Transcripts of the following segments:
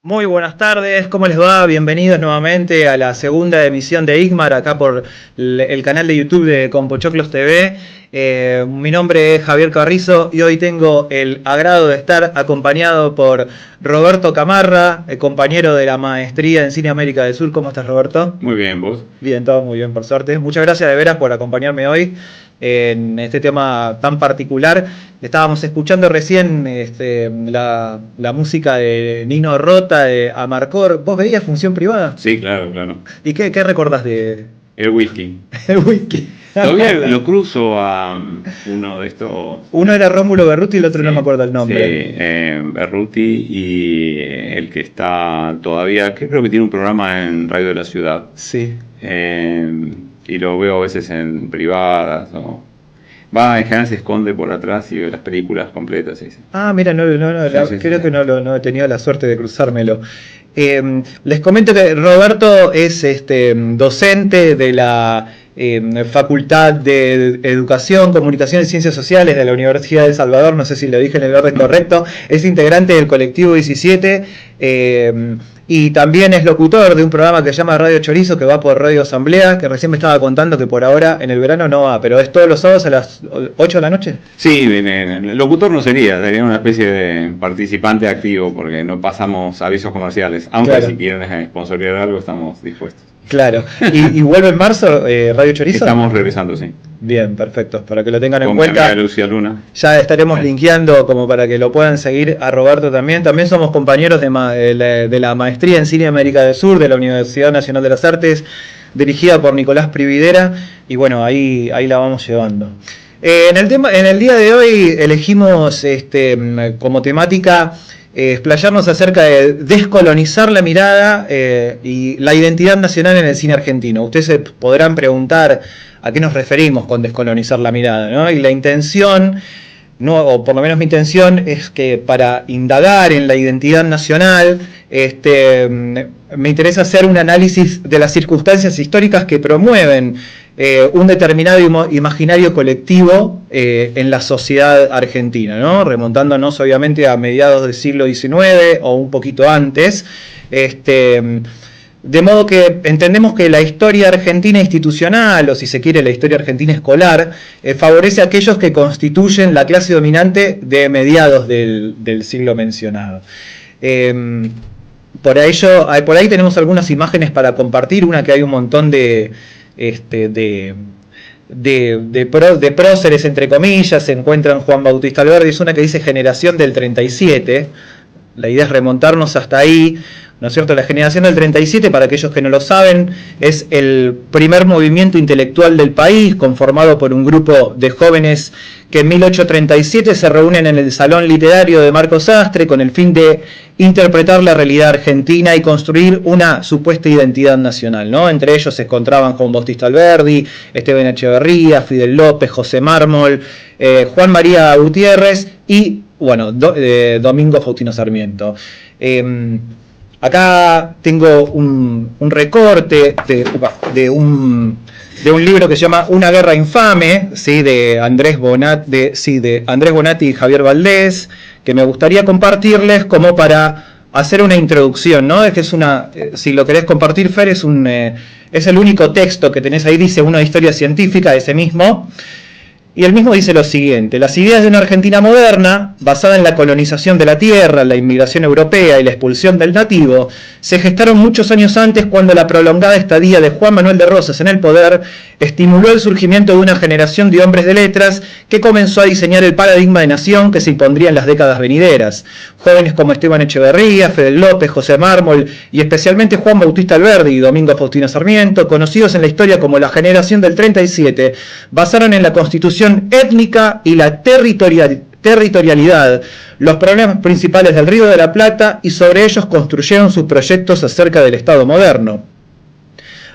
Muy buenas tardes, ¿cómo les va? Bienvenidos nuevamente a la segunda emisión de IGMAR, acá por el canal de YouTube de Compochoclos TV. Mi nombre es Javier Carrizo y hoy tengo el agrado de estar acompañado por Roberto Camarra, el compañero de la maestría en Cine América del Sur. ¿Cómo estás, Roberto? Muy bien, ¿vos? Bien, todo muy bien, por suerte. Muchas gracias de veras por acompañarme hoy en este tema tan particular. Estábamos escuchando recién la música de Nino Rota, de Amarcord. ¿Vos veías Función Privada? Sí, claro. ¿Y qué recordás de...? El whisky. El whisky. Todavía lo cruzo a uno de estos... Uno era Rómulo Berruti y el otro sí, no me acuerdo el nombre. Sí, Berruti y el que está todavía, que creo que tiene un programa en Radio de la Ciudad. Sí. Y lo veo a veces en privadas o... Va, en general se esconde por atrás y ve las películas completas. Sí. Ah, mira, creo que no he tenido la suerte de cruzármelo. Les comento que Roberto es docente de la Facultad de Educación, Comunicación y Ciencias Sociales de la Universidad de El Salvador, no sé si lo dije en el orden correcto, es integrante del colectivo 17 y también es locutor de un programa que se llama Radio Chorizo, que va por Radio Asamblea, que recién me estaba contando que por ahora en el verano no va, pero es todos los sábados a las 8 de la noche. Sí, el locutor no sería una especie de participante activo porque no pasamos avisos comerciales, aunque claro, si quieren sponsorizar algo estamos dispuestos. Claro, ¿Y vuelve en marzo Radio Chorizo? Estamos regresando, sí. Bien, perfecto, para que lo tengan en cuenta. Lucía Luna. Ya estaremos linkeando como para que lo puedan seguir a Roberto también. También somos compañeros de la maestría en Cine América del Sur de la Universidad Nacional de las Artes, dirigida por Nicolás Prividera, y bueno, ahí la vamos llevando. En el día de hoy elegimos como temática explayarnos acerca de descolonizar la mirada y la identidad nacional en el cine argentino. Ustedes se podrán preguntar a qué nos referimos con descolonizar la mirada, ¿no? Y la intención, o por lo menos mi intención, es que para indagar en la identidad nacional, me interesa hacer un análisis de las circunstancias históricas que promueven un determinado imaginario colectivo en la sociedad argentina, ¿no? Remontándonos obviamente a mediados del siglo XIX o un poquito antes, de modo que entendemos que la historia argentina institucional, o si se quiere la historia argentina escolar, favorece a aquellos que constituyen la clase dominante de mediados del siglo mencionado. Por ahí tenemos algunas imágenes para compartir, una que hay un montón de próceres, entre comillas. Se encuentran Juan Bautista Alberdi, es una que dice generación del 37, la idea es remontarnos hasta ahí, ¿no es cierto? La generación del 37, para aquellos que no lo saben, es el primer movimiento intelectual del país, conformado por un grupo de jóvenes que en 1837 se reúnen en el Salón Literario de Marcos Sastre con el fin de interpretar la realidad argentina y construir una supuesta identidad nacional, ¿no? Entre ellos se encontraban Juan Bautista Alberdi, Esteban Echeverría, Fidel López, José Mármol, Juan María Gutiérrez y, bueno, Domingo Faustino Sarmiento. Acá tengo un recorte de un libro que se llama Una guerra infame, ¿sí? de Andrés Bonatti y Javier Valdés, que me gustaría compartirles como para hacer una introducción, ¿no? Es que si lo querés compartir, Fer, es el único texto que tenés ahí, dice una historia científica de ese mismo. Y él mismo dice lo siguiente: las ideas de una Argentina moderna, basada en la colonización de la tierra, la inmigración europea y la expulsión del nativo, se gestaron muchos años antes, cuando la prolongada estadía de Juan Manuel de Rosas en el poder estimuló el surgimiento de una generación de hombres de letras que comenzó a diseñar el paradigma de nación que se impondría en las décadas venideras. Jóvenes como Esteban Echeverría, Fidel López, José Mármol y especialmente Juan Bautista Alberdi y Domingo Faustino Sarmiento, conocidos en la historia como la generación del 37, basaron en la Constitución étnica y la territorialidad los problemas principales del Río de la Plata, y sobre ellos construyeron sus proyectos acerca del Estado moderno.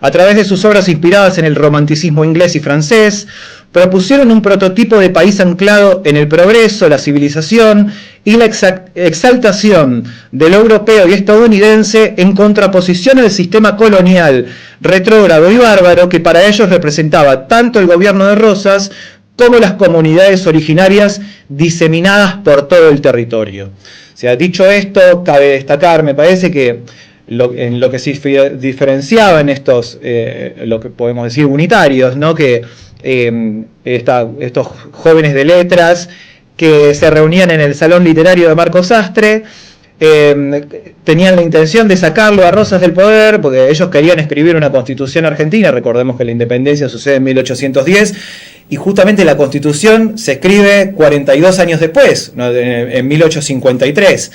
A través de sus obras inspiradas en el romanticismo inglés y francés, propusieron un prototipo de país anclado en el progreso, la civilización y la exaltación de lo europeo y estadounidense, en contraposición al sistema colonial, retrógrado y bárbaro que para ellos representaba tanto el gobierno de Rosas como las comunidades originarias diseminadas por todo el territorio. O sea, dicho esto, cabe destacar, me parece que en lo que se diferenciaban estos, lo que podemos decir, unitarios, ¿no? Que estos jóvenes de letras que se reunían en el Salón Literario de Marcos Sastre, tenían la intención de sacarlo a Rosas del poder, porque ellos querían escribir una constitución argentina. Recordemos que la independencia sucede en 1810, y justamente la constitución se escribe 42 años después, ¿no? En 1853.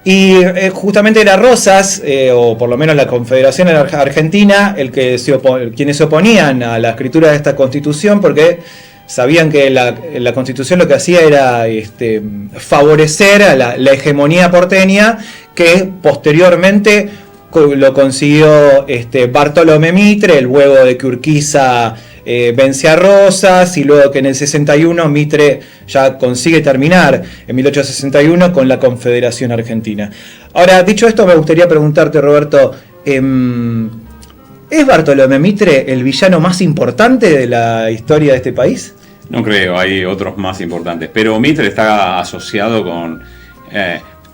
Y justamente era Rosas, o por lo menos la Confederación Argentina, quienes se oponían a la escritura de esta constitución, porque sabían que la constitución lo que hacía era favorecer a la hegemonía porteña, que posteriormente lo consiguió Bartolomé Mitre, luego de que Urquiza vence a Rosas, y luego que en el 61 Mitre ya consigue terminar en 1861 con la Confederación Argentina. Ahora, dicho esto, me gustaría preguntarte, Roberto, ¿es Bartolomé Mitre el villano más importante de la historia de este país? No creo, hay otros más importantes, pero Mitre está asociado con...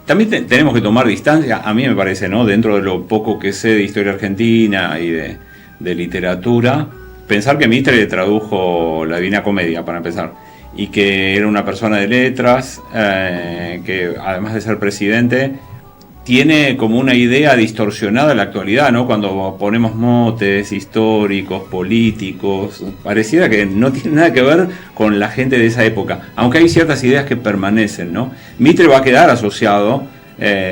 también tenemos que tomar distancia, a mí me parece, ¿no? Dentro de lo poco que sé de historia argentina y de literatura, pensar que Mitre tradujo la Divina Comedia, para empezar, y que era una persona de letras, que además de ser presidente, tiene como una idea distorsionada de la actualidad, ¿no? Cuando ponemos motes históricos, políticos, pareciera que no tiene nada que ver con la gente de esa época, aunque hay ciertas ideas que permanecen, ¿no? Mitre va a quedar asociado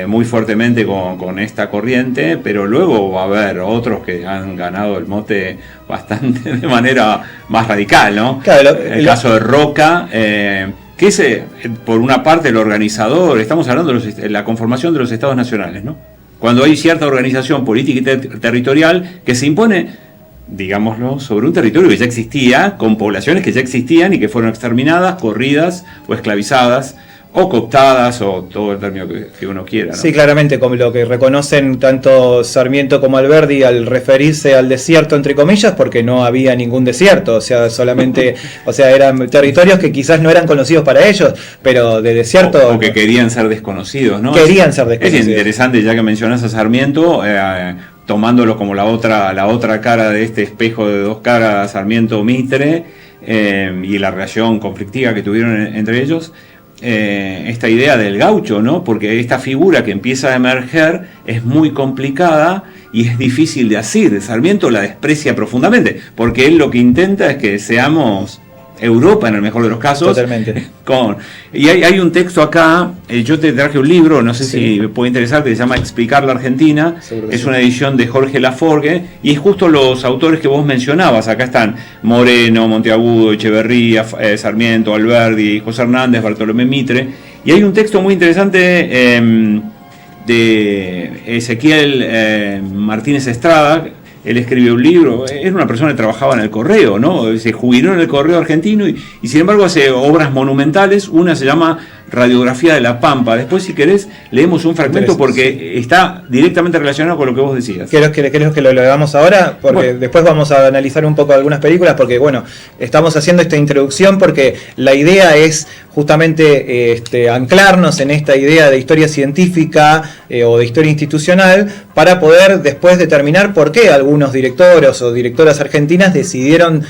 muy fuertemente con esta corriente, pero luego va a haber otros que han ganado el mote bastante de manera más radical, ¿no? Claro, el caso de Roca, que es, por una parte, el organizador. Estamos hablando de la conformación de los estados nacionales, ¿no? Cuando hay cierta organización política y territorial que se impone, digámoslo, sobre un territorio que ya existía, con poblaciones que ya existían y que fueron exterminadas, corridas o esclavizadas, o cooptadas, o todo el término que uno quiera, ¿no? Sí, claramente, como lo que reconocen tanto Sarmiento como Alberdi al referirse al desierto, entre comillas, porque no había ningún desierto, o sea, solamente, o sea, eran territorios que quizás no eran conocidos para ellos, pero de desierto... O que querían ser desconocidos, ¿no? Querían ser desconocidos. Es interesante, ya que mencionas a Sarmiento, tomándolo como la otra cara de este espejo de dos caras, Sarmiento Mitre, y la relación conflictiva que tuvieron entre ellos, esta idea del gaucho, ¿no? Porque esta figura que empieza a emerger es muy complicada y es difícil de asir. Sarmiento la desprecia profundamente, porque él lo que intenta es que seamos Europa, en el mejor de los casos. Totalmente. Y hay un texto acá, yo te traje un libro, no sé si me puede interesar, que se llama Explicar la Argentina. Es una edición de Jorge Laforgue, y es justo los autores que vos mencionabas. Acá están Moreno, Monteagudo, Echeverría, Sarmiento, Alberdi, José Hernández, Bartolomé Mitre. Y hay un texto muy interesante de Ezequiel Martínez Estrada. Él escribió un libro, era una persona que trabajaba en el correo, ¿no? Se jubiló en el correo argentino y sin embargo hace obras monumentales. Una se llama Radiografía de la Pampa. Después, si querés, leemos un fragmento porque está directamente relacionado con lo que vos decías. ¿Querés que lo hagamos ahora? Porque después vamos a analizar un poco algunas películas, porque bueno, estamos haciendo esta introducción porque la idea es justamente anclarnos en esta idea de historia científica o de historia institucional, para poder después determinar por qué algunos directores o directoras argentinas decidieron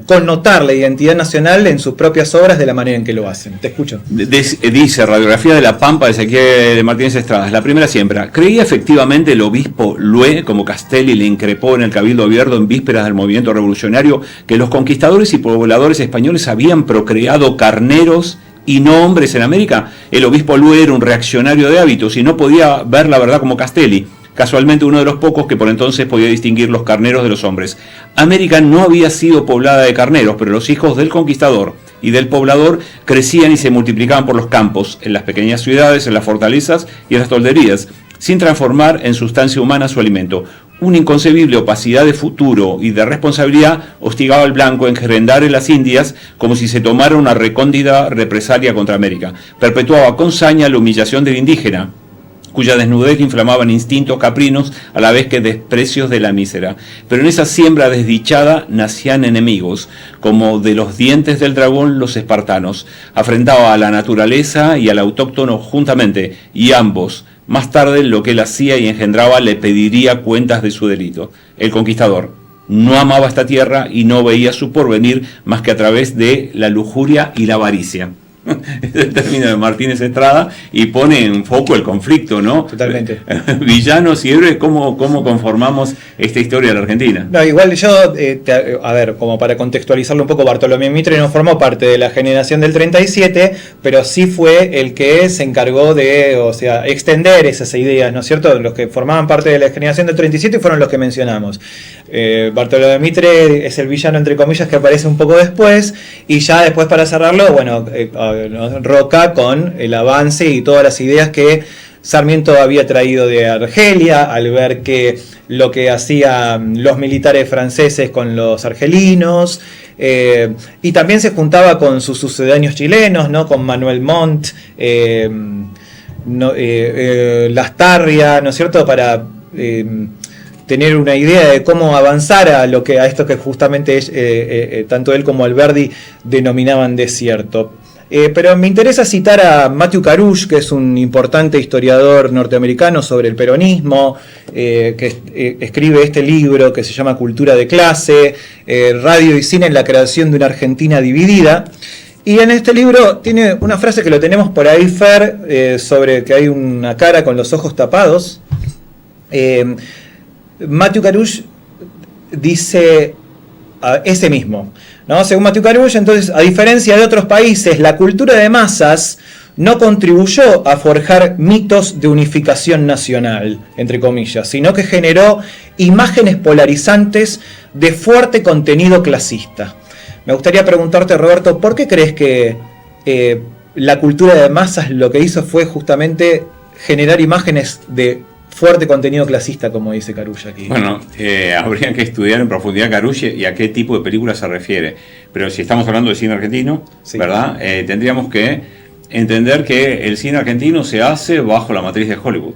connotar la identidad nacional en sus propias obras de la manera en que lo hacen. Te escucho. Dice Radiografía de la Pampa de Ezequiel Martínez Estrada. La primera siembra. ¿Creía efectivamente el obispo Lué, como Castelli le increpó en el Cabildo Abierto en vísperas del movimiento revolucionario, que los conquistadores y pobladores españoles habían procreado carneros y no hombres en América? El obispo Lué era un reaccionario de hábitos y no podía ver la verdad como Castelli, casualmente uno de los pocos que por entonces podía distinguir los carneros de los hombres. América no había sido poblada de carneros, pero los hijos del conquistador y del poblador crecían y se multiplicaban por los campos, en las pequeñas ciudades, en las fortalezas y en las tolderías, sin transformar en sustancia humana su alimento. Una inconcebible opacidad de futuro y de responsabilidad hostigaba al blanco a engerendar en las Indias como si se tomara una recóndita represalia contra América. Perpetuaba con saña la humillación del indígena cuya desnudez inflamaban instintos caprinos a la vez que desprecios de la mísera. Pero en esa siembra desdichada nacían enemigos, como de los dientes del dragón los espartanos. Afrentaba a la naturaleza y al autóctono juntamente, y ambos, más tarde lo que él hacía y engendraba, le pediría cuentas de su delito. El conquistador no amaba esta tierra y no veía su porvenir más que a través de la lujuria y la avaricia. Es el término de Martínez Estrada y pone en foco el conflicto, ¿no? Totalmente. Villanos y héroes, ¿cómo conformamos esta historia de la Argentina? No, igual yo, a ver, como para contextualizarlo un poco, Bartolomé Mitre no formó parte de la generación del 37, pero sí fue el que se encargó de, o sea, extender esas ideas, ¿no es cierto? Los que formaban parte de la generación del 37 fueron los que mencionamos. Bartolomé Mitre es el villano, entre comillas, que aparece un poco después, y ya después, para cerrarlo, bueno, Roca con el avance y todas las ideas que Sarmiento había traído de Argelia, al ver que lo que hacían los militares franceses con los argelinos, y también se juntaba con sus sucedáneos chilenos, ¿no? Con Manuel Montt, Lastarria, ¿no es cierto?, para tener una idea de cómo avanzar a esto que justamente tanto él como Alberdi denominaban desierto. Pero me interesa citar a Matthew Carouge, que es un importante historiador norteamericano sobre el peronismo, que escribe este libro que se llama Cultura de Clase, Radio y Cine en la creación de una Argentina dividida. Y en este libro tiene una frase que lo tenemos por ahí, Fer, sobre que hay una cara con los ojos tapados. Matthew Carouge dice ese mismo, ¿no? Según Matthew Carouge, entonces, a diferencia de otros países, la cultura de masas no contribuyó a forjar mitos de unificación nacional, entre comillas, sino que generó imágenes polarizantes de fuerte contenido clasista. Me gustaría preguntarte, Roberto, ¿por qué crees que la cultura de masas lo que hizo fue justamente generar imágenes de fuerte contenido clasista, como dice Carouge aquí? Bueno, habría que estudiar en profundidad Carouge y a qué tipo de película se refiere. Pero si estamos hablando de cine argentino, sí, ¿verdad? Tendríamos que entender que el cine argentino se hace bajo la matriz de Hollywood.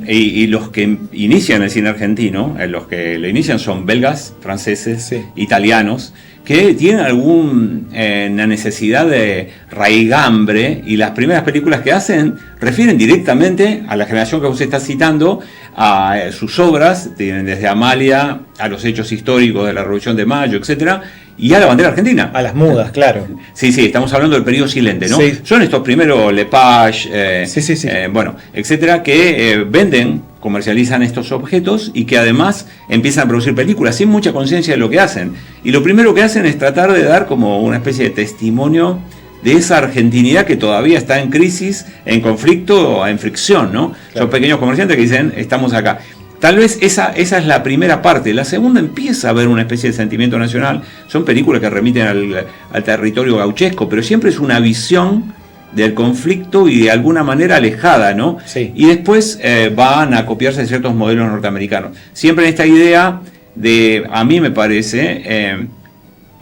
Y los que inician el cine argentino, los que lo inician son belgas, franceses, sí, italianos, que tienen alguna necesidad de raigambre, y las primeras películas que hacen refieren directamente a la generación que usted está citando, a sus obras, tienen desde Amalia a los hechos históricos de la Revolución de Mayo, etcétera, y a la bandera argentina. A las mudas, claro. Sí, estamos hablando del periodo silente, ¿no? Sí. Son estos primeros Lepage, sí. Bueno, etcétera, que venden, comercializan estos objetos y que además empiezan a producir películas sin mucha conciencia de lo que hacen. Y lo primero que hacen es tratar de dar como una especie de testimonio de esa argentinidad que todavía está en crisis, en conflicto, en fricción, ¿no? Claro. Son pequeños comerciantes que dicen, estamos acá. Tal vez esa es la primera parte. La segunda empieza a haber una especie de sentimiento nacional. Son películas que remiten al territorio gauchesco, pero siempre es una visión del conflicto y de alguna manera alejada, ¿no? Sí. Y después van a copiarse de ciertos modelos norteamericanos. Siempre en esta idea de, a mí me parece,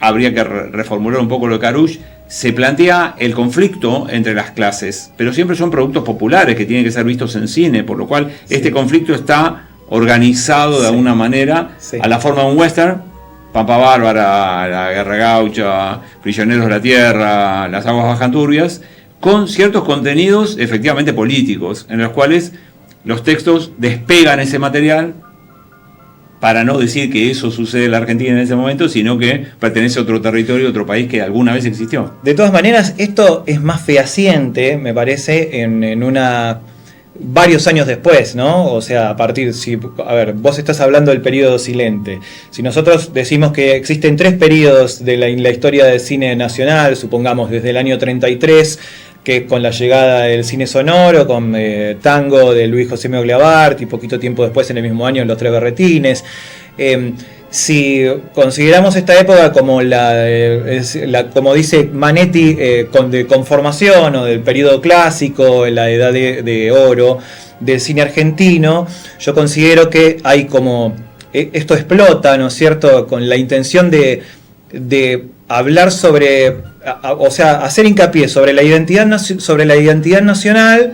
habría que reformular un poco lo de Carouge, se plantea el conflicto entre las clases, pero siempre son productos populares que tienen que ser vistos en cine, por lo cual sí, este conflicto está organizado de alguna manera, sí, a la forma de un western, Pampa Bárbara, la Guerra Gaucha, Prisioneros de la Tierra, Las Aguas Bajan Turbias, con ciertos contenidos efectivamente políticos, en los cuales los textos despegan ese material, para no decir que eso sucede en la Argentina en ese momento, sino que pertenece a otro territorio, a otro país que alguna vez existió. De todas maneras, esto es más fehaciente, me parece, en varios años después, ¿no? O sea, a partir, a ver, vos estás hablando del periodo silente. Si nosotros decimos que existen 3 periodos de la historia del cine nacional, supongamos desde el año 33, que con la llegada del cine sonoro, con Tango de Luis José Meogliabart, y poquito tiempo después, en el mismo año, Los Tres Berretines. Si consideramos esta época como como dice Manetti, de conformación o del periodo clásico, la edad de oro del cine argentino, yo considero que hay como esto explota, ¿no es cierto?, con la intención de hablar sobre, o sea, hacer hincapié sobre la identidad nacional,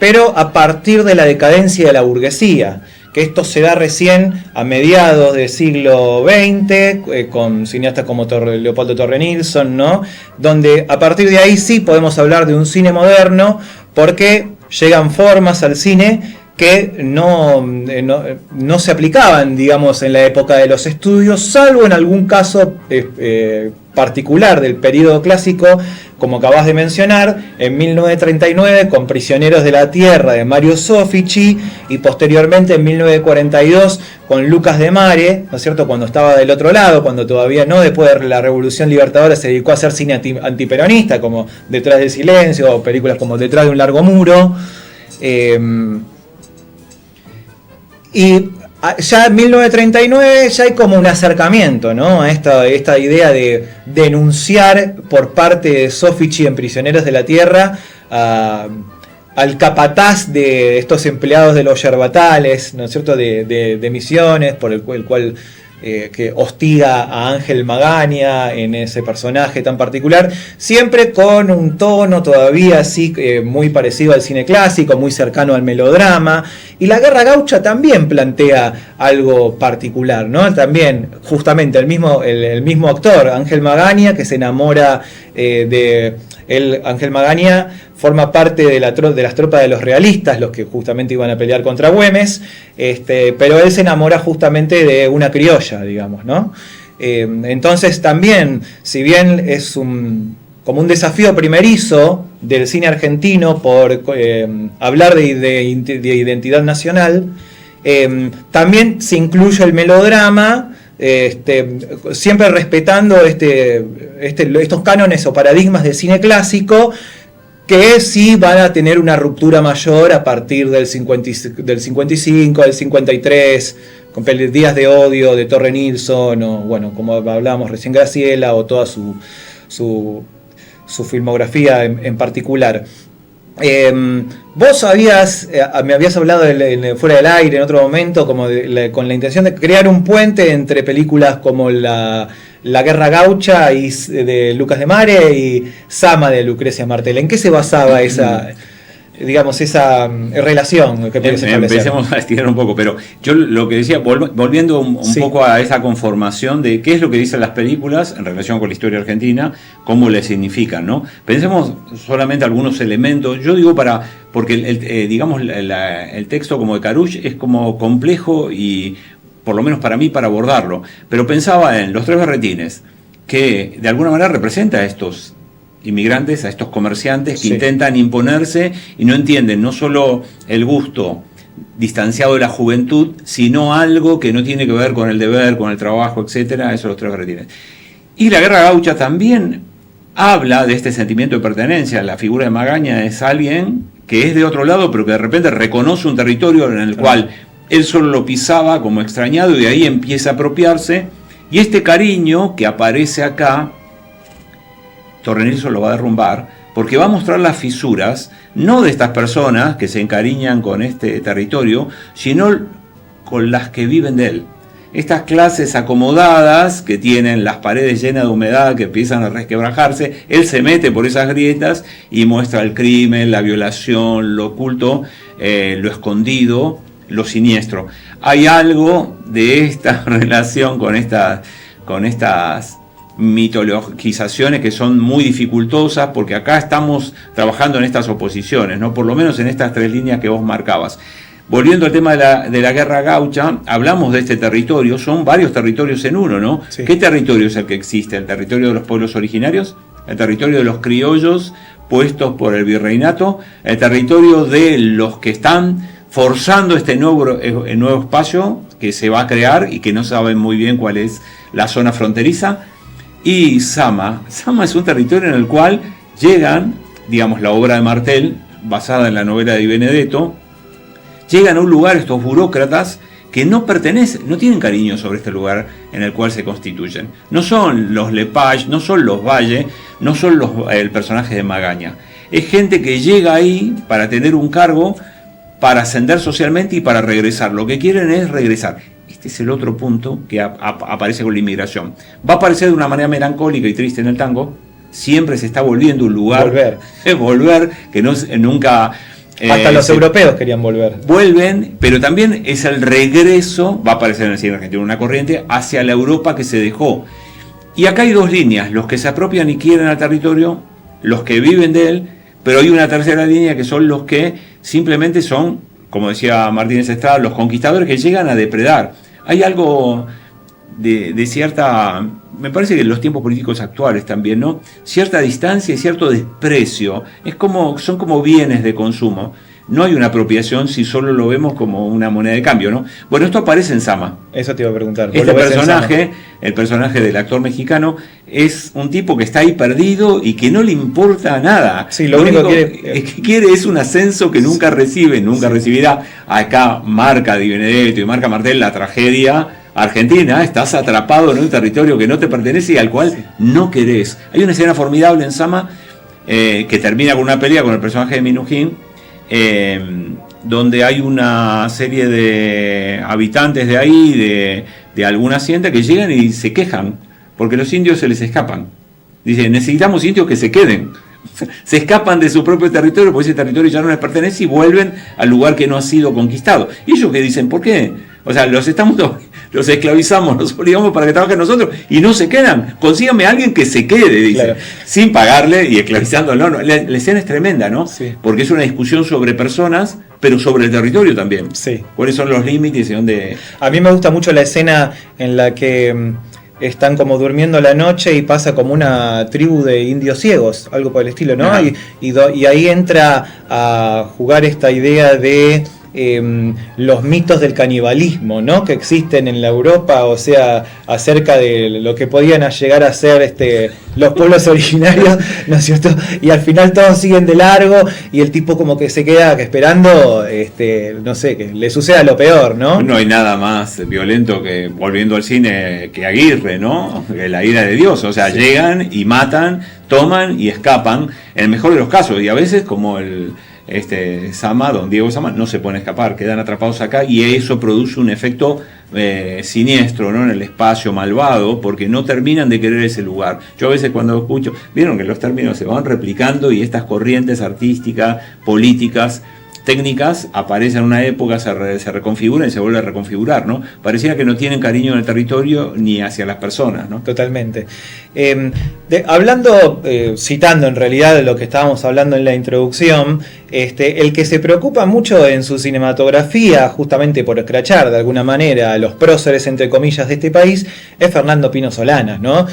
pero a partir de la decadencia de la burguesía, que esto se da recién a mediados del siglo XX, con cineastas como Leopoldo Torre Nilsson, ¿no? Donde a partir de ahí sí podemos hablar de un cine moderno, porque llegan formas al cine que no se aplicaban, digamos, en la época de los estudios, salvo en algún caso particular del periodo clásico, como acabas de mencionar, en 1939 con Prisioneros de la Tierra de Mario Soffici, y posteriormente en 1942 con Lucas de Mare, ¿no es cierto?, cuando estaba del otro lado, cuando todavía no, después de la Revolución Libertadora, se dedicó a hacer cine antiperonista, como Detrás del Silencio, o películas como Detrás de un largo muro. Y ya en 1939 ya hay como un acercamiento, ¿no?, a esta idea de denunciar por parte de Soffici en Prisioneros de la Tierra al capataz de estos empleados de los yerbatales, ¿no es cierto?, de Misiones, por el cual que hostiga a Ángel Magaña en ese personaje tan particular, siempre con un tono todavía así muy parecido al cine clásico, muy cercano al melodrama. Y La Guerra Gaucha también plantea algo particular, ¿no? También justamente el mismo actor, Ángel Magaña, que se enamora de él. Ángel Magaña forma parte de las tropas de los realistas, los que justamente iban a pelear contra Güemes, pero él se enamora justamente de una criolla, digamos, ¿no? Entonces también, si bien es como un desafío primerizo del cine argentino por hablar de identidad nacional, también se incluye el melodrama, siempre respetando estos cánones o paradigmas del cine clásico, que sí van a tener una ruptura mayor a partir del 55, del 53, con Días de Odio de Torre Nilsson, o bueno, como hablábamos recién, Graciela, o toda su filmografía en particular. Vos me habías hablado fuera del aire en otro momento, como con la intención de crear un puente entre películas como La Guerra Gaucha de Lucas de Mare y Sama de Lucrecia Martel. ¿En qué se basaba esa relación que podés establecer? Empecemos a estirar un poco, pero yo lo que decía, volviendo un poco a esa conformación de qué es lo que dicen las películas en relación con la historia argentina, cómo le significan, ¿no? Pensemos solamente algunos elementos. Yo digo porque el texto como de Caruch es como complejo, y por lo menos para mí, para abordarlo. Pero pensaba en Los Tres Berretines, que de alguna manera representa a estos inmigrantes, a estos comerciantes que intentan imponerse y no entienden no solo el gusto distanciado de la juventud, sino algo que no tiene que ver con el deber, con el trabajo, etcétera. Eso Los Tres Berretines. Y La Guerra Gaucha también habla de este sentimiento de pertenencia. La figura de Magaña es alguien que es de otro lado, pero que de repente reconoce un territorio en el cual él solo lo pisaba como extrañado, y de ahí empieza a apropiarse. Y este cariño que aparece acá, Torre Nilsson lo va a derrumbar, porque va a mostrar las fisuras, no de estas personas que se encariñan con este territorio, sino con las que viven de él. Estas clases acomodadas que tienen las paredes llenas de humedad, que empiezan a resquebrajarse, él se mete por esas grietas y muestra el crimen, la violación, lo oculto, lo escondido, lo siniestro. Hay algo de esta relación con estas mitologizaciones que son muy dificultosas, porque acá estamos trabajando en estas oposiciones, ¿no? Por lo menos en estas tres líneas que vos marcabas. Volviendo al tema de la Guerra Gaucha, hablamos de este territorio, son varios territorios en uno, ¿no? Sí. ¿Qué territorio es el que existe? ¿El territorio de los pueblos originarios? ¿El territorio de los criollos puestos por el virreinato? ¿El territorio de los que están forzando este nuevo espacio que se va a crear y que no saben muy bien cuál es la zona fronteriza? Y Sama es un territorio en el cual llegan, digamos, la obra de Martel, basada en la novela de Di Benedetto, llegan a un lugar estos burócratas que no tienen cariño sobre este lugar en el cual se constituyen. No son los Lepage, no son los Valle, no son el personaje de Magaña. Es gente que llega ahí para tener un cargo, para ascender socialmente y para regresar. Lo que quieren es regresar. Este es el otro punto que aparece con la inmigración. Va a aparecer de una manera melancólica y triste en el tango. Siempre se está volviendo un lugar. Volver, que nunca Hasta los europeos querían volver. Vuelven, pero también es el regreso, va a aparecer en el cine argentino una corriente, hacia la Europa que se dejó. Y acá hay dos líneas, los que se apropian y quieren al territorio, los que viven de él, pero hay una tercera línea que son los que simplemente son, como decía Martínez Estrada, los conquistadores que llegan a depredar. Hay algo de cierta, me parece que en los tiempos políticos actuales también, ¿no? Cierta distancia y cierto desprecio. Son como bienes de consumo. No hay una apropiación si solo lo vemos como una moneda de cambio, ¿no? Bueno, esto aparece en Sama. Eso te iba a preguntar. Este personaje, el personaje del actor mexicano, es un tipo que está ahí perdido y que no le importa nada. Sí, lo único que quiere es un ascenso que nunca recibe, nunca recibirá. Acá marca Di Benedetto y marca Martel la tragedia argentina. Estás atrapado en un territorio que no te pertenece y al cual no querés. Hay una escena formidable en Sama que termina con una pelea con el personaje de Minujín, donde hay una serie de habitantes de ahí, de alguna hacienda, que llegan y se quejan, porque los indios se les escapan. Dicen, necesitamos indios que se queden. Se escapan de su propio territorio, porque ese territorio ya no les pertenece, y vuelven al lugar que no ha sido conquistado. Y ellos que dicen, ¿por qué? O sea, los esclavizamos, los obligamos para que trabajen nosotros y no se quedan. Consígame a alguien que se quede, dice, claro, sin pagarle y esclavizándolo. No, la escena es tremenda, ¿no? Sí. Porque es una discusión sobre personas, pero sobre el territorio también. Sí. ¿Cuáles son los límites y dónde? A mí me gusta mucho la escena en la que están como durmiendo la noche y pasa como una tribu de indios ciegos, algo por el estilo, ¿no? Y ahí entra a jugar esta idea de los mitos del canibalismo, ¿no? Que existen en la Europa, o sea, acerca de lo que podían llegar a ser los pueblos originarios, ¿no es cierto? Y al final todos siguen de largo y el tipo como que se queda esperando, no sé, que le suceda lo peor, ¿no? No hay nada más violento que, volviendo al cine, que Aguirre, ¿no? La ira de Dios, o sea, sí, llegan y matan, toman y escapan, en el mejor de los casos, y a veces como Sama, don Diego Sama, no se pueden escapar, quedan atrapados acá y eso produce un efecto siniestro, ¿no? En el espacio malvado, porque no terminan de querer ese lugar. Yo a veces cuando escucho, vieron que los términos se van replicando y estas corrientes artísticas, políticas, técnicas aparecen en una época, se reconfiguran y se vuelven a reconfigurar, ¿no? Pareciera que no tienen cariño en el territorio ni hacia las personas, ¿no? Totalmente. Citando en realidad lo que estábamos hablando en la introducción, el que se preocupa mucho en su cinematografía, justamente por escrachar de alguna manera a los próceres, entre comillas, de este país, es Fernando Pino Solanas, ¿no?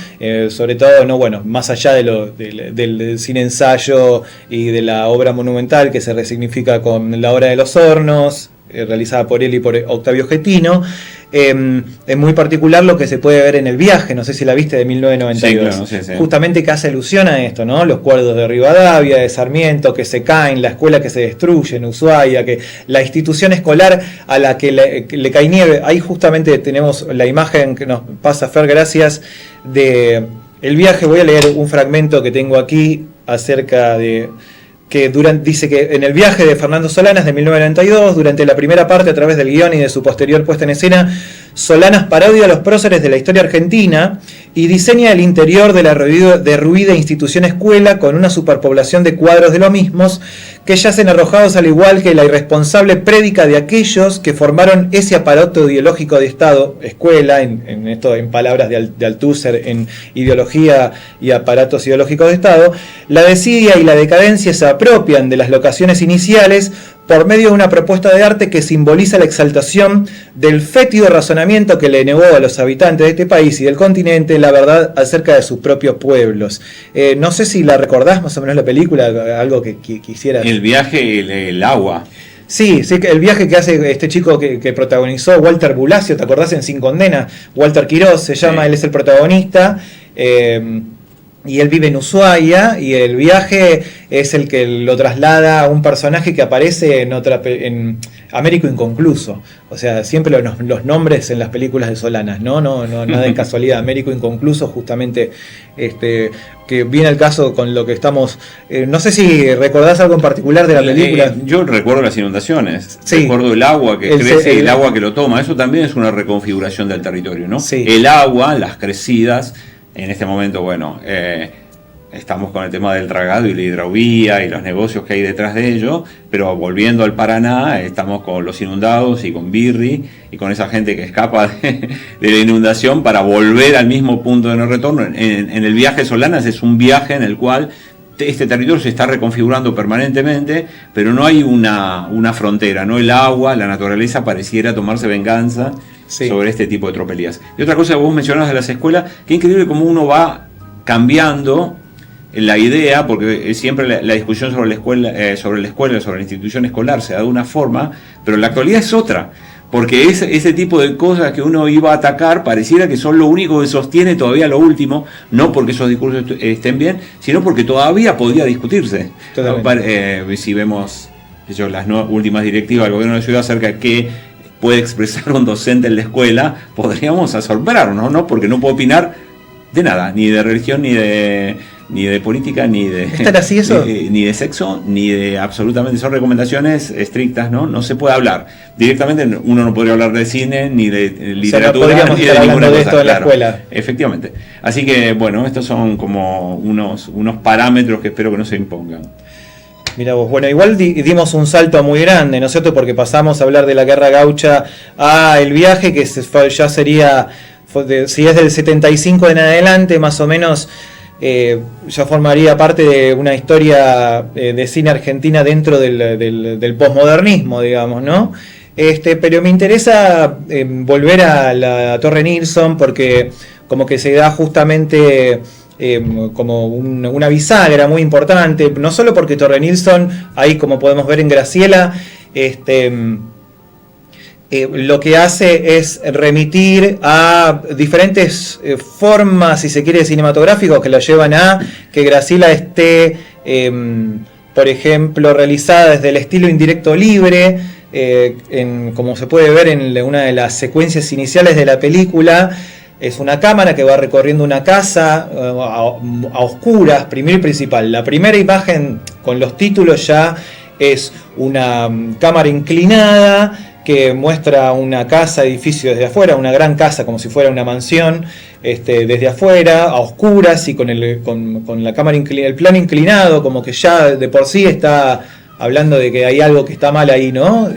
Sobre todo, no, bueno, más allá del cine ensayo y de la obra monumental que se resignifica con La Hora de los Hornos, realizada por él y por Octavio Getino. Es muy particular lo que se puede ver en El Viaje, no sé si la viste, de 1992. Sí, claro, sí. Justamente que hace alusión a esto, ¿no? Los cuadros de Rivadavia, de Sarmiento, que se caen, la escuela que se destruye en Ushuaia, que la institución escolar a la que le cae nieve. Ahí justamente tenemos la imagen que nos pasa Fer, gracias, de El Viaje. Voy a leer un fragmento que tengo aquí acerca de... dice que en El Viaje de Fernando Solanas de 1992, durante la primera parte a través del guión y de su posterior puesta en escena, Solanas parodia a los próceres de la historia argentina y diseña el interior de la derruida institución escuela con una superpoblación de cuadros de los mismos que yacen arrojados al igual que la irresponsable prédica de aquellos que formaron ese aparato ideológico de Estado, escuela, en palabras de Althusser, en ideología y aparatos ideológicos de Estado. La desidia y la decadencia se apropian de las locaciones iniciales por medio de una propuesta de arte que simboliza la exaltación del fétido razonamiento que le negó a los habitantes de este país y del continente la verdad acerca de sus propios pueblos. No sé si la recordás más o menos la película, algo que quisieras. El Viaje, el agua. Sí, El Viaje que hace este chico que protagonizó Walter Bulacio, ¿te acordás? En Sin Condena, Walter Quiroz se llama, sí. Él es el protagonista. Y él vive en Ushuaia y El Viaje es el que lo traslada a un personaje que aparece en Américo Inconcluso. O sea, siempre los nombres en las películas de Solanas, ¿no? Nada de casualidad. Américo Inconcluso, justamente, que viene al caso con lo que estamos... no sé si recordás algo en particular de la película. Yo recuerdo las inundaciones, sí. Recuerdo el agua que crece y el agua que lo toma. Eso también es una reconfiguración del territorio, ¿no? Sí. El agua, las crecidas... En este momento, bueno, estamos con el tema del dragado y la hidrovía y los negocios que hay detrás de ello, pero volviendo al Paraná, estamos con los inundados y con Birri y con esa gente que escapa de la inundación para volver al mismo punto de no retorno. En el viaje Solanas es un viaje en el cual este territorio se está reconfigurando permanentemente, pero no hay una frontera, no el agua, la naturaleza pareciera tomarse venganza sobre este tipo de tropelías. Y otra cosa que vos mencionabas de las escuelas, qué increíble cómo uno va cambiando la idea, porque siempre la discusión sobre la escuela, sobre la institución escolar se da de una forma, pero la actualidad es otra. Porque ese tipo de cosas que uno iba a atacar pareciera que son lo único que sostiene todavía lo último, no porque esos discursos estén bien, sino porque todavía podría discutirse. Si vemos las últimas directivas del gobierno de la ciudad acerca de qué puede expresar un docente en la escuela, podríamos asombrarnos, ¿no? Porque no puedo opinar de nada, ni de religión, ni de política, ni de ni de sexo, ni de absolutamente, son recomendaciones estrictas, ¿no? Se puede hablar. Directamente uno no podría hablar de cine, ni de literatura, ni de ninguna cosa, esto en la escuela. Efectivamente. Así que, bueno, estos son como unos parámetros que espero que no se impongan. Mira vos, bueno, igual dimos un salto muy grande, ¿no es cierto? Porque pasamos a hablar de la guerra gaucha a el viaje, que ya sería, si es del 75 en adelante, más o menos, ya formaría parte de una historia de cine argentina dentro del posmodernismo, digamos, ¿no? Pero me interesa volver a la Torre Nilsson, porque como que se da justamente como una bisagra muy importante, no solo porque Torre Nilsson, ahí como podemos ver en Graciela, lo que hace es remitir a diferentes formas, si se quiere, cinematográficos que lo llevan a que Graciela esté, por ejemplo, realizada desde el estilo indirecto libre, como se puede ver en una de las secuencias iniciales de la película. Es una cámara que va recorriendo una casa a oscuras, primero y principal. La primera imagen con los títulos ya es una cámara inclinada que muestra una casa, edificio desde afuera, una gran casa como si fuera una mansión, desde afuera, a oscuras y con la cámara el plano inclinado, como que ya de por sí está hablando de que hay algo que está mal ahí, ¿no?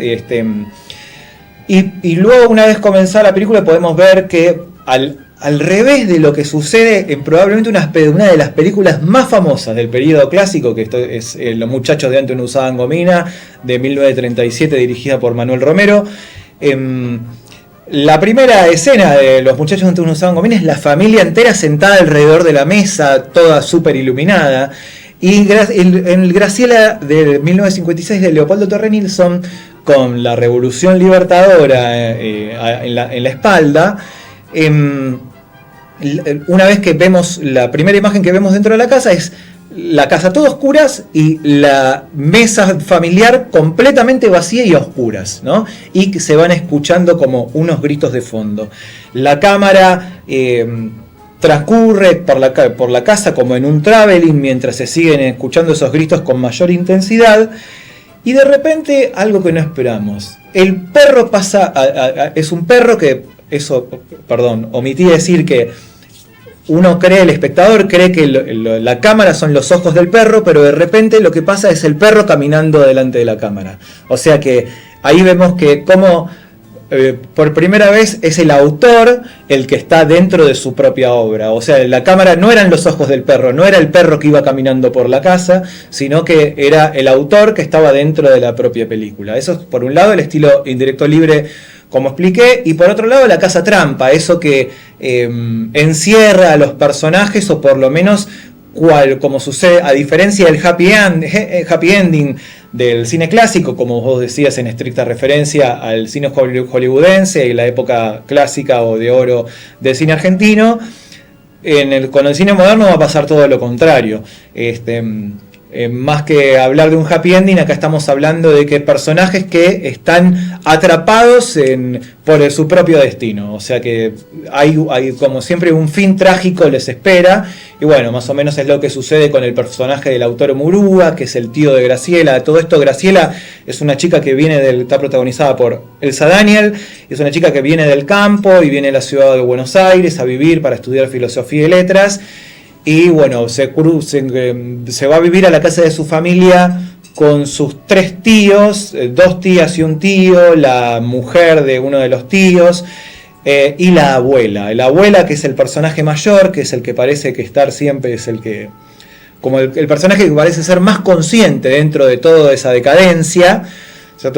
Y luego, una vez comenzada la película, podemos ver que al revés de lo que sucede en probablemente una de las películas más famosas del periodo clásico, que esto es Los muchachos de antes no usaban gomina, de 1937, dirigida por Manuel Romero. La primera escena de Los muchachos de antes no usaban gomina es la familia entera sentada alrededor de la mesa, toda súper iluminada. Y en el Graciela de 1956 de Leopoldo Torre Nilsson, con la Revolución Libertadora en la espalda, una vez que vemos la primera imagen que vemos dentro de la casa, es la casa toda oscuras y la mesa familiar completamente vacía y a oscuras, ¿no? Y se van escuchando como unos gritos de fondo. La cámara transcurre por la casa como en un traveling mientras se siguen escuchando esos gritos con mayor intensidad. Y de repente, algo que no esperamos. El perro pasa es un perro que... omití decir que uno cree, el espectador cree que la cámara son los ojos del perro, pero de repente lo que pasa es el perro caminando delante de la cámara. O sea que ahí vemos que como por primera vez es el autor el que está dentro de su propia obra. O sea, la cámara no eran los ojos del perro, no era el perro que iba caminando por la casa, sino que era el autor que estaba dentro de la propia película. Eso es, por un lado, el estilo indirecto libre, como expliqué, y por otro lado la casa trampa, eso que encierra a los personajes, o por lo menos como sucede, a diferencia del happy ending del cine clásico, como vos decías, en estricta referencia al cine hollywoodense y la época clásica o de oro del cine argentino, con el cine moderno va a pasar todo lo contrario. Más que hablar de un happy ending, acá estamos hablando de que personajes que están atrapados por su propio destino. O sea que hay como siempre un fin trágico les espera. Y bueno, más o menos es lo que sucede con el personaje del autor Murúa, que es el tío de Graciela. Todo esto, Graciela es una chica que está protagonizada por Elsa Daniel. Es una chica que viene del campo y viene a la ciudad de Buenos Aires a vivir para estudiar filosofía y letras. y bueno, se va a vivir a la casa de su familia con sus 3 tíos, 2 tías y un tío, la mujer de uno de los tíos, y la abuela. La abuela, que es el personaje mayor, que es el que parece que estar siempre, es el que, como el personaje que parece ser más consciente dentro de toda esa decadencia.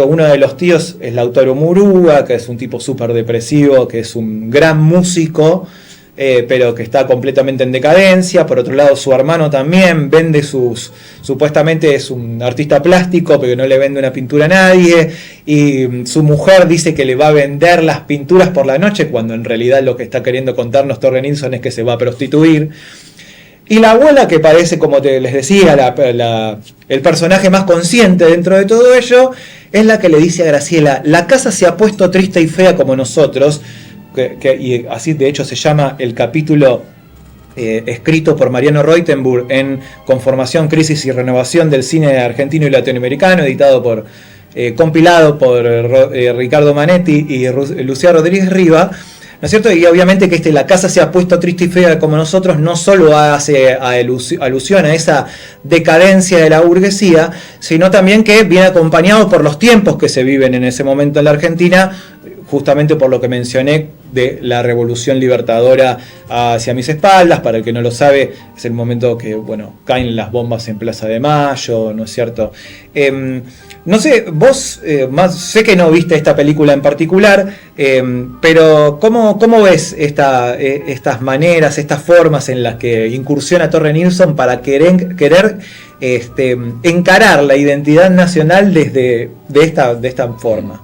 Uno de los tíos es Lautaro Murúa, que es un tipo súper depresivo, que es un gran músico, pero que está completamente en decadencia. Por otro lado, su hermano también vende supuestamente es un artista plástico, pero no le vende una pintura a nadie, y su mujer dice que le va a vender las pinturas por la noche, cuando en realidad lo que está queriendo contarnos Torre Nilsson es que se va a prostituir. Y la abuela, que parece, como les decía, el personaje más consciente dentro de todo ello, es la que le dice a Graciela: la casa se ha puesto triste y fea como nosotros, y así de hecho se llama el capítulo escrito por Mariano Reutenburg en Conformación, Crisis y Renovación del Cine Argentino y Latinoamericano, compilado por Ricardo Manetti y Lucía Rodríguez Riva. ¿No es cierto? Y obviamente que la casa se ha puesto triste y fea como nosotros no solo hace alusión a esa decadencia de la burguesía, sino también que viene acompañado por los tiempos que se viven en ese momento en la Argentina, justamente por lo que mencioné de la revolución libertadora hacia mis espaldas. Para el que no lo sabe, es el momento que, bueno, caen las bombas en Plaza de Mayo, ¿no es cierto? No sé, vos sé que no viste esta película en particular, pero ¿cómo ves estas maneras, estas formas en las que incursiona Torre Nilsson para querer encarar la identidad nacional de esta forma?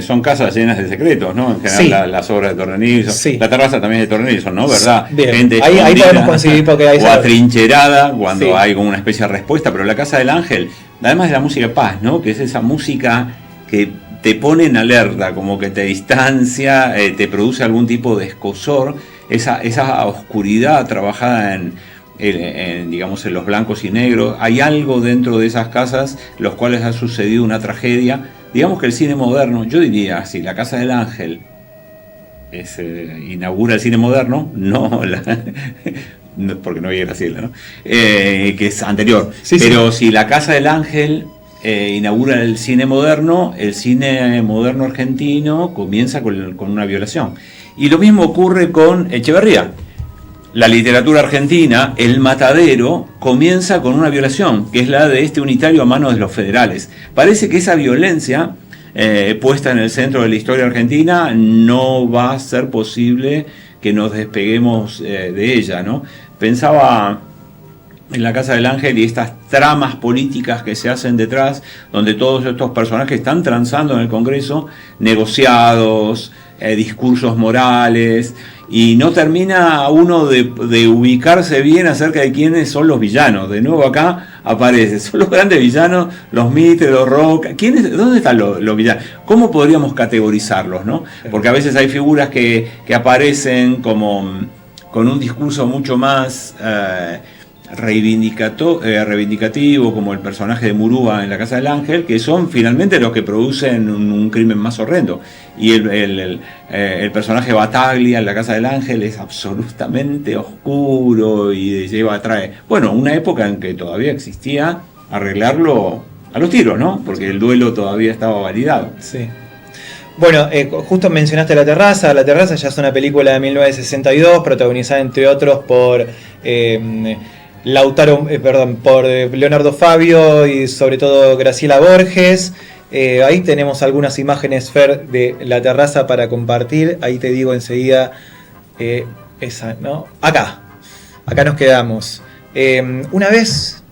Son casas llenas de secretos, ¿no? En general, sí. Las obras de Torre Nilsson. Sí. La terraza también es de Torre Nilsson, ¿no? ¿Verdad? Bien. Gente ahí podemos coincidir porque hay... O atrincherada cuando hay como una especie de respuesta. Pero la Casa del Ángel, además de la música de paz, ¿no? Que es esa música que te pone en alerta, como que te distancia, te produce algún tipo de escozor. Esa oscuridad trabajada en digamos, en los blancos y negros. Hay algo dentro de esas casas, los cuales ha sucedido una tragedia. Digamos que el cine moderno, yo diría, si la Casa del Ángel inaugura el cine moderno, porque no había Graciela, ¿no? Que es anterior. Sí, pero sí. Si la Casa del Ángel inaugura el cine moderno argentino comienza con una violación. Y lo mismo ocurre con Echeverría. La literatura argentina, El Matadero, comienza con una violación, que es la de este unitario a manos de los federales. Parece que esa violencia, puesta en el centro de la historia argentina, no va a ser posible que nos despeguemos de ella, ¿no? Pensaba en la Casa del Ángel y estas tramas políticas que se hacen detrás, donde todos estos personajes están transando en el Congreso, negociados, discursos morales, y no termina uno de ubicarse bien acerca de quiénes son los villanos. De nuevo acá aparece, son los grandes villanos, los Mitre, los Roca. ¿Dónde están los villanos? ¿Cómo podríamos categorizarlos, no? Porque a veces hay figuras que aparecen como con un discurso mucho más reivindicativo, como el personaje de Murúa en la Casa del Ángel, que son finalmente los que producen un crimen más horrendo. Y el personaje Bataglia en la Casa del Ángel es absolutamente oscuro y trae, bueno, una época en que todavía existía arreglarlo a los tiros, ¿no? Porque el duelo todavía estaba validado. Sí. Bueno, justo mencionaste La Terraza. La Terraza ya es una película de 1962, protagonizada entre otros por por Leonardo Fabio y sobre todo Graciela Borges. Ahí tenemos algunas imágenes, Fer, de La Terraza para compartir. Ahí te digo enseguida esa, ¿no? Acá nos quedamos. Una vez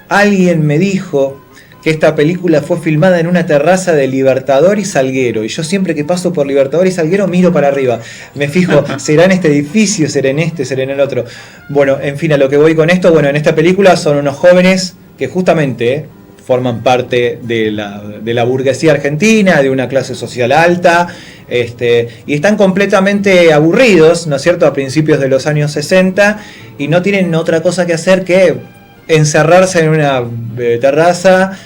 alguien me dijo que esta película fue filmada en una terraza de Libertador y Salguero, y yo siempre que paso por Libertador y Salguero miro para arriba, me fijo, ¿será en este edificio? ¿Será en este? ¿Será en el otro? Bueno, en fin, a lo que voy con esto, bueno, en esta película son unos jóvenes que justamente forman parte de la burguesía argentina, de una clase social alta, y están completamente aburridos, ¿no es cierto?, a principios de los años 60, y no tienen otra cosa que hacer que encerrarse en una terraza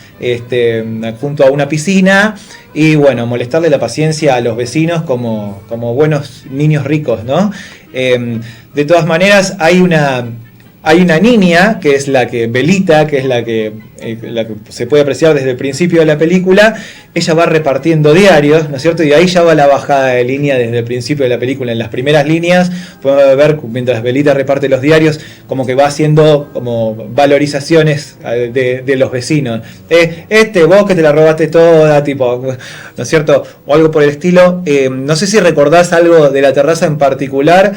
junto a una piscina y bueno, molestarle la paciencia a los vecinos como buenos niños ricos, ¿no? De todas maneras hay hay una niña, que es la que, Belita, que es la que se puede apreciar desde el principio de la película. Ella va repartiendo diarios, ¿no es cierto? Y ahí ya va la bajada de línea desde el principio de la película. En las primeras líneas podemos ver, mientras Belita reparte los diarios, como que va haciendo como valorizaciones de los vecinos. Vos que te la robaste toda, tipo, ¿no es cierto? O algo por el estilo. No sé si recordás algo de La terraza en particular,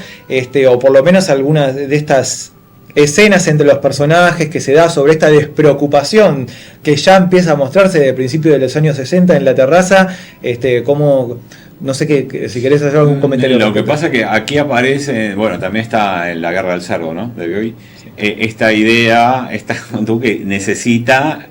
o por lo menos alguna de estas escenas entre los personajes que se da sobre esta despreocupación que ya empieza a mostrarse desde el principio de los años 60 en La terraza, como, no sé si querés hacer algún comentario. Lo que pasa es que aquí aparece, bueno, también está en La guerra del cerdo, ¿no? De Bioy, esta idea, que necesita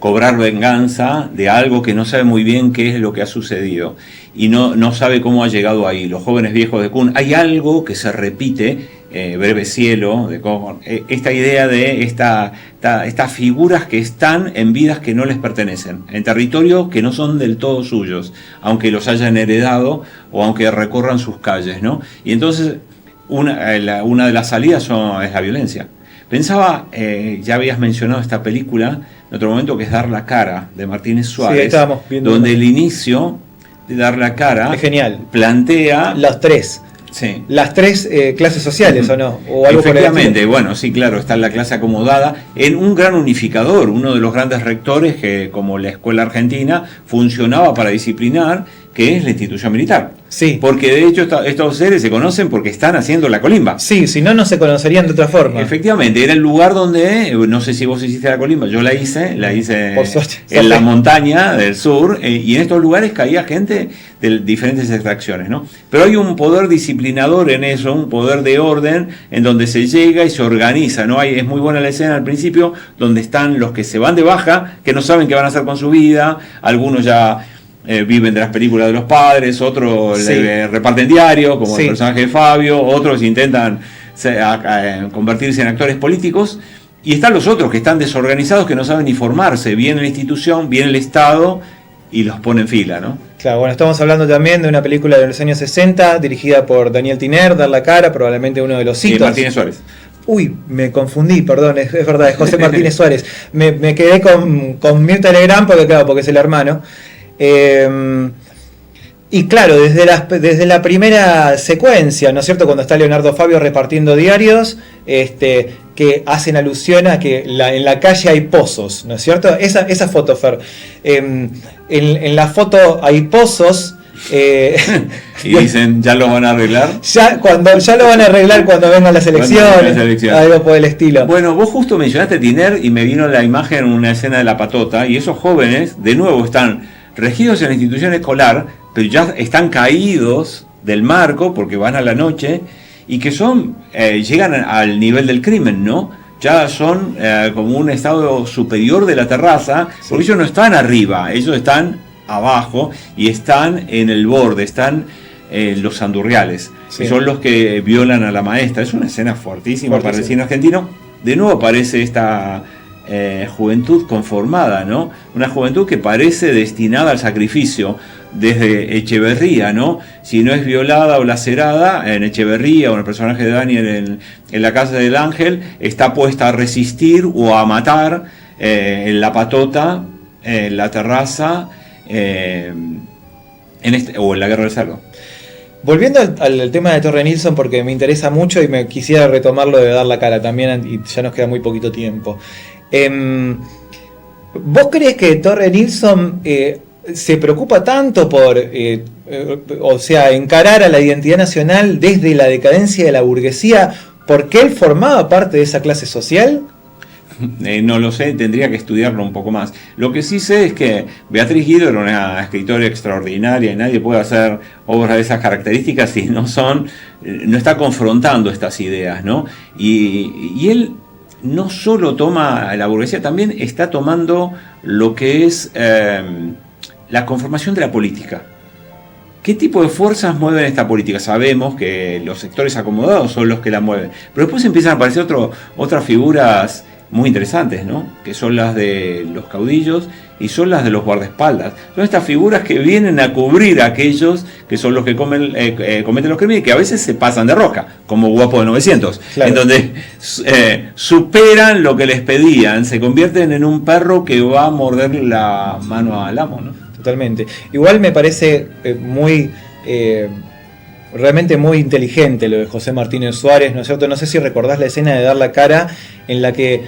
cobrar venganza de algo que no sabe muy bien qué es lo que ha sucedido y no sabe cómo ha llegado ahí. Los jóvenes viejos de Kuhn, hay algo que se repite, Breve cielo, de Cohn, esta idea de estas figuras que están en vidas que no les pertenecen, en territorios que no son del todo suyos, aunque los hayan heredado o aunque recorran sus calles, ¿no? Y entonces una de las salidas es la violencia. Pensaba, ya habías mencionado esta película en otro momento, que es Dar la cara, de Martínez Suárez, sí, donde el inicio de Dar la cara es genial, plantea los tres. Sí. Las tres clases sociales, ¿o no? ¿O algo efectivamente, bueno, sí, claro, está la clase acomodada en un gran unificador, uno de los grandes rectores que, como la escuela argentina, funcionaba para disciplinar, que es la institución militar. Sí. Porque de hecho estos seres se conocen porque están haciendo la colimba. Sí, si no, no se conocerían de otra forma. Efectivamente, era el lugar donde, no sé si vos hiciste la colimba, yo la hice por suerte, en la montaña del sur, y en estos lugares caía gente de diferentes extracciones, ¿no? Pero hay un poder disciplinador en eso, un poder de orden, en donde se llega y se organiza, ¿no? Es muy buena la escena al principio, donde están los que se van de baja, que no saben qué van a hacer con su vida, algunos ya viven de las películas de los padres, otros reparten diarios, como el personaje de Fabio, otros intentan convertirse en actores políticos, y están los otros que están desorganizados, que no saben ni formarse. Viene la institución, viene el Estado y los pone en fila, ¿no? Claro, bueno, estamos hablando también de una película de los años 60, dirigida por Daniel Tiner, Dar la cara, probablemente uno de los hitos. Y Martínez Suárez. Uy, me confundí, perdón, es verdad, es José Martínez Suárez. Me quedé con Mirta Legrand porque es el hermano. Y claro, desde la primera secuencia, ¿no es cierto?, cuando está Leonardo Fabio repartiendo diarios, que hacen alusión a que en la calle hay pozos, ¿no es cierto? Esa foto, Fer. En la foto hay pozos. Y dicen, ¿ya lo van a arreglar? Ya lo van a arreglar cuando vengan las elecciones, algo por el estilo. Bueno, vos justo mencionaste Tiner y me vino la imagen en una escena de La Patota, y esos jóvenes, de nuevo, están regidos en la institución escolar, pero ya están caídos del marco porque van a la noche, y que llegan al nivel del crimen, ¿no? Ya son como un estado superior de la terraza, porque ellos no están arriba, ellos están abajo y están en el borde, están los sandurriales, y son los que violan a la maestra. Es una escena fuertísima para el cine argentino. De nuevo aparece esta juventud conformada, ¿no? Una juventud que parece destinada al sacrificio, desde Echeverría, ¿no? Si no es violada o lacerada, en Echeverría o en el personaje de Daniel en La casa del ángel, está puesta a resistir o a matar en La Patota, en La terraza, o en La guerra del cerdo. Volviendo al tema de Torre Nilsson, porque me interesa mucho y me quisiera retomarlo de Dar la cara también, y ya nos queda muy poquito tiempo. ¿Vos crees que Torre Nilsson se preocupa tanto por encarar a la identidad nacional desde la decadencia de la burguesía porque él formaba parte de esa clase social? No lo sé, tendría que estudiarlo un poco más. Lo que sí sé es que Beatriz Guido era una escritora extraordinaria, y nadie puede hacer obras de esas características si no está confrontando estas ideas, ¿no? Y él no solo toma la burguesía, también está tomando lo que es la conformación de la política. ¿Qué tipo de fuerzas mueven esta política? Sabemos que los sectores acomodados son los que la mueven, pero después empiezan a aparecer otras figuras muy interesantes, ¿no? Que son las de los caudillos y son las de los guardaespaldas. Son estas figuras que vienen a cubrir a aquellos que son los que cometen los crímenes y que a veces se pasan de rosca, como Guapo de 900, claro. En donde superan lo que les pedían, se convierten en un perro que va a morder la mano al amo, ¿no? Totalmente. Igual me parece realmente muy inteligente lo de José Martínez Suárez, ¿no es cierto? No sé si recordás la escena de Dar la Cara, en la que,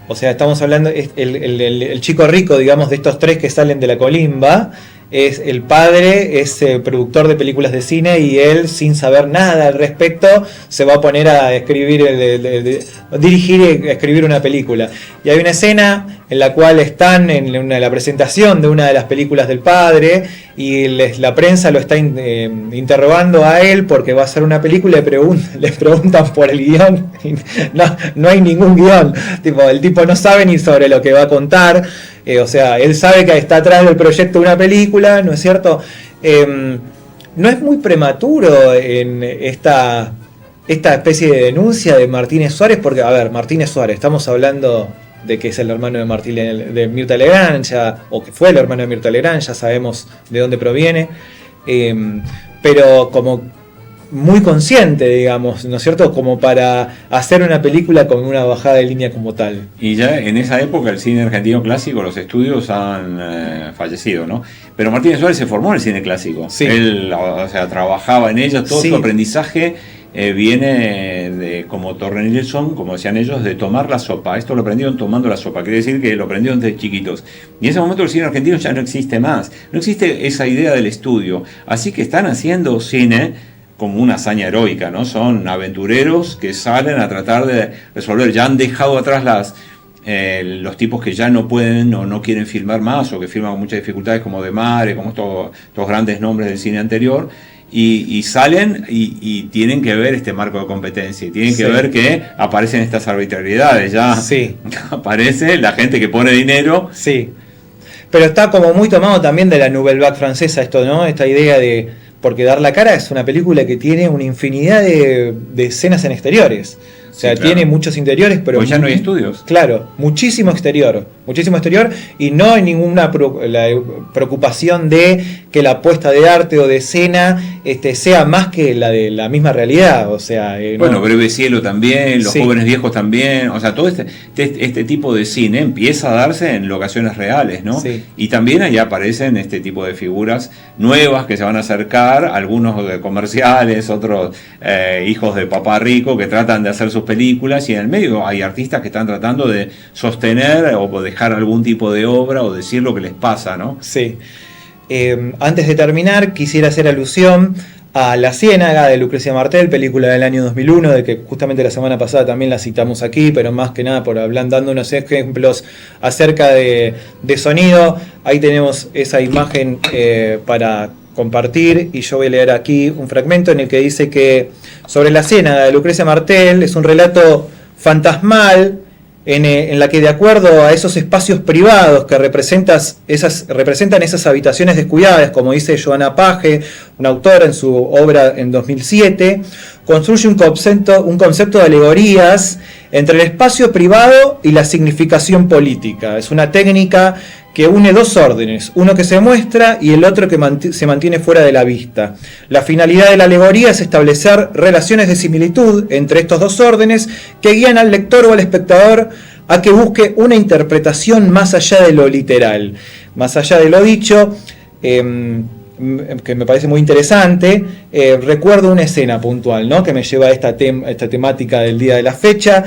o sea, estamos hablando, el chico rico, digamos, de estos tres que salen de la colimba, es el padre, es productor de películas de cine, y él, sin saber nada al respecto, se va a poner a escribir, dirigir y escribir una película. Y hay una escena en la cual están en la presentación de una de las películas del padre, y la prensa lo está interrogando a él porque va a hacer una película, y les preguntan por el guión, y no hay ningún guión, el tipo no sabe ni sobre lo que va a contar. O sea, él sabe que está atrás del proyecto de una película, ¿no es cierto? ¿No es muy prematuro en esta especie de denuncia de Martínez Suárez? Porque, a ver, Martínez Suárez, estamos hablando de que es el hermano de Mirta Legrand, o que fue el hermano de Mirta Legrand, ya sabemos de dónde proviene, pero como muy consciente, digamos, ¿no es cierto?, como para hacer una película con una bajada de línea como tal. Y ya en esa época el cine argentino clásico, los estudios han fallecido, ¿no? Pero Martínez Suárez se formó en el cine clásico. Sí. Él, o sea, trabajaba en ellos, todo su aprendizaje viene de, como Tornelson, como decían ellos, de tomar la sopa. Esto lo aprendieron tomando la sopa, quiere decir que lo aprendieron desde chiquitos. Y en ese momento el cine argentino ya no existe más, no existe esa idea del estudio. Así que están haciendo cine como una hazaña heroica, ¿no? Son aventureros que salen a tratar de resolver, ya han dejado atrás los tipos que ya no pueden o no quieren filmar más, o que filman con muchas dificultades, como De Mare, como estos grandes nombres del cine anterior, y salen y tienen que ver este marco de competencia, y tienen que ver que aparecen estas arbitrariedades, ya aparece la gente que pone dinero. Sí, pero está como muy tomado también de la Nouvelle Vague francesa esto, ¿no? Esta idea de... Porque Dar la Cara es una película que tiene una infinidad de escenas en exteriores. O sea, claro, tiene muchos interiores, pero... Pues ya no hay estudios. Claro, muchísimo exterior, y no hay ninguna preocupación de que la apuesta de arte o de escena sea más que la de la misma realidad. O sea, bueno, no... Breve Cielo también, Los Jóvenes Viejos también, o sea, todo este tipo de cine empieza a darse en locaciones reales, ¿no? Sí. Y también ahí aparecen este tipo de figuras nuevas que se van a acercar, algunos de comerciales, otros hijos de papá rico que tratan de hacer sus películas, y en el medio hay artistas que están tratando de sostener o dejar algún tipo de obra o decir lo que les pasa, ¿no? Sí. Antes de terminar, quisiera hacer alusión a La Ciénaga de Lucrecia Martel, película del año 2001, de que justamente la semana pasada también la citamos aquí, pero más que nada por hablar, dando unos ejemplos acerca de sonido. Ahí tenemos esa imagen para compartir, y yo voy a leer aquí un fragmento en el que dice que sobre La Ciénaga de Lucrecia Martel es un relato fantasmal en la que, de acuerdo a esos espacios privados que representan esas habitaciones descuidadas, como dice Joana Page, una autora en su obra en 2007, construye un concepto de alegorías entre el espacio privado y la significación política. Es una técnica que une dos órdenes, uno que se muestra y el otro que se mantiene fuera de la vista. La finalidad de la alegoría es establecer relaciones de similitud entre estos dos órdenes que guían al lector o al espectador a que busque una interpretación más allá de lo literal, más allá de lo dicho, que me parece muy interesante. Recuerdo una escena puntual, ¿no?, que me lleva a esta temática del día de la fecha.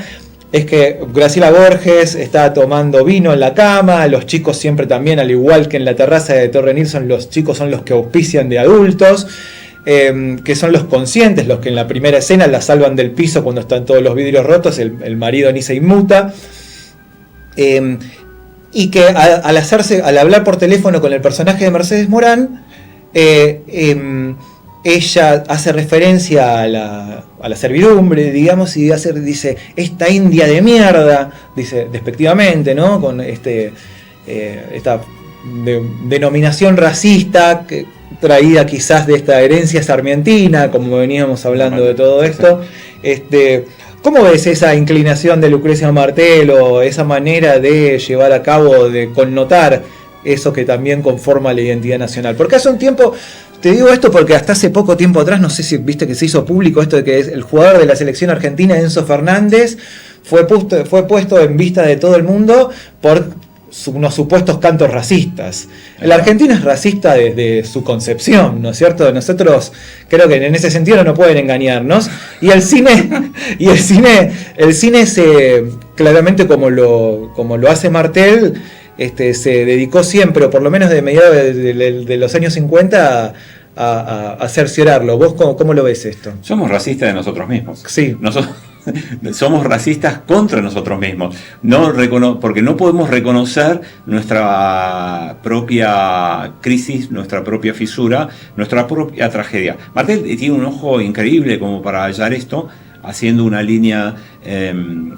Es que Graciela Borges está tomando vino en la cama, los chicos siempre también, al igual que en la terraza de Torre Nilsson, los chicos son los que auspician de adultos, que son los conscientes, los que en la primera escena la salvan del piso cuando están todos los vidrios rotos, el marido ni se inmuta, y que al hablar por teléfono con el personaje de Mercedes Morán, ella hace referencia a la servidumbre, digamos, y dice, esta india de mierda, dice despectivamente, ¿no?, con esta denominación racista traída quizás de esta herencia sarmientina, como veníamos hablando de todo esto, ¿Cómo ves esa inclinación de Lucrecia Martel o esa manera de llevar a cabo, de connotar eso que también conforma la identidad nacional? Porque hace un tiempo, te digo esto porque hasta hace poco tiempo atrás, no sé si viste que se hizo público esto de que el jugador de la selección argentina, Enzo Fernández, fue puesto en vista de todo el mundo por unos supuestos cantos racistas. La Argentina es racista desde su concepción, ¿no es cierto? Nosotros creo que en ese sentido no pueden engañarnos. Y el cine, el cine se, claramente como lo hace Martel, se dedicó siempre, o por lo menos de mediados de los años 50, a cerciorarlo. ¿Vos cómo lo ves esto? Somos racistas de nosotros mismos. Sí. Somos racistas contra nosotros mismos, porque no podemos reconocer nuestra propia crisis, nuestra propia fisura, nuestra propia tragedia. Martel tiene un ojo increíble como para hallar esto, haciendo una línea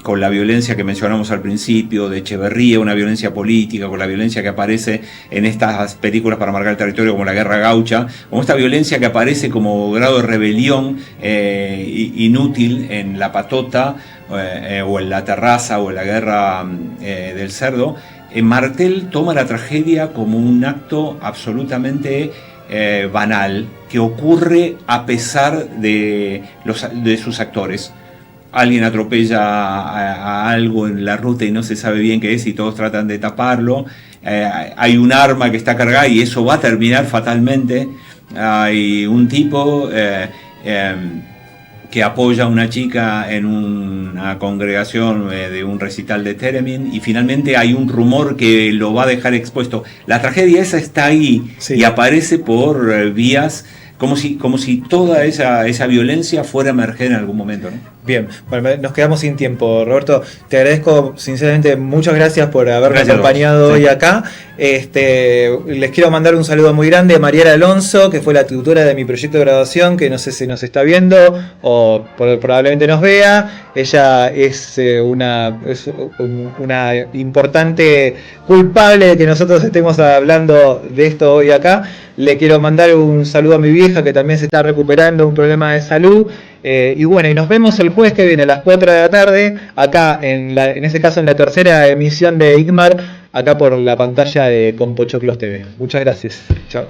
con la violencia que mencionamos al principio, de Echeverría, una violencia política, con la violencia que aparece en estas películas para marcar el territorio como La Guerra Gaucha, como esta violencia que aparece como grado de rebelión inútil en La Patota, o en La Terraza, o en La Guerra del Cerdo. Martel toma la tragedia como un acto absolutamente banal, que ocurre a pesar de sus actores. Alguien atropella a algo en la ruta y no se sabe bien qué es y todos tratan de taparlo. Hay un arma que está cargada y eso va a terminar fatalmente. Hay un tipo que apoya a una chica en una congregación de un recital de Theremin, y finalmente hay un rumor que lo va a dejar expuesto. La tragedia esa está ahí, sí, y aparece por vías como si toda esa violencia fuera a emerger en algún momento, ¿no? Bien, bueno, nos quedamos sin tiempo, Roberto. Te agradezco sinceramente, muchas gracias por haberme acompañado hoy acá. Les quiero mandar un saludo muy grande a Mariela Alonso, que fue la tutora de mi proyecto de graduación, que no sé si nos está viendo o probablemente nos vea. Ella es una importante culpable de que nosotros estemos hablando de esto hoy acá. Le quiero mandar un saludo a mi vieja, que también se está recuperando un problema de salud. Y bueno, y nos vemos el jueves que viene a las 4 de la tarde, acá en ese caso en la tercera emisión de ICMAR, acá por la pantalla de Con Pochoclos TV. Muchas gracias. Chao.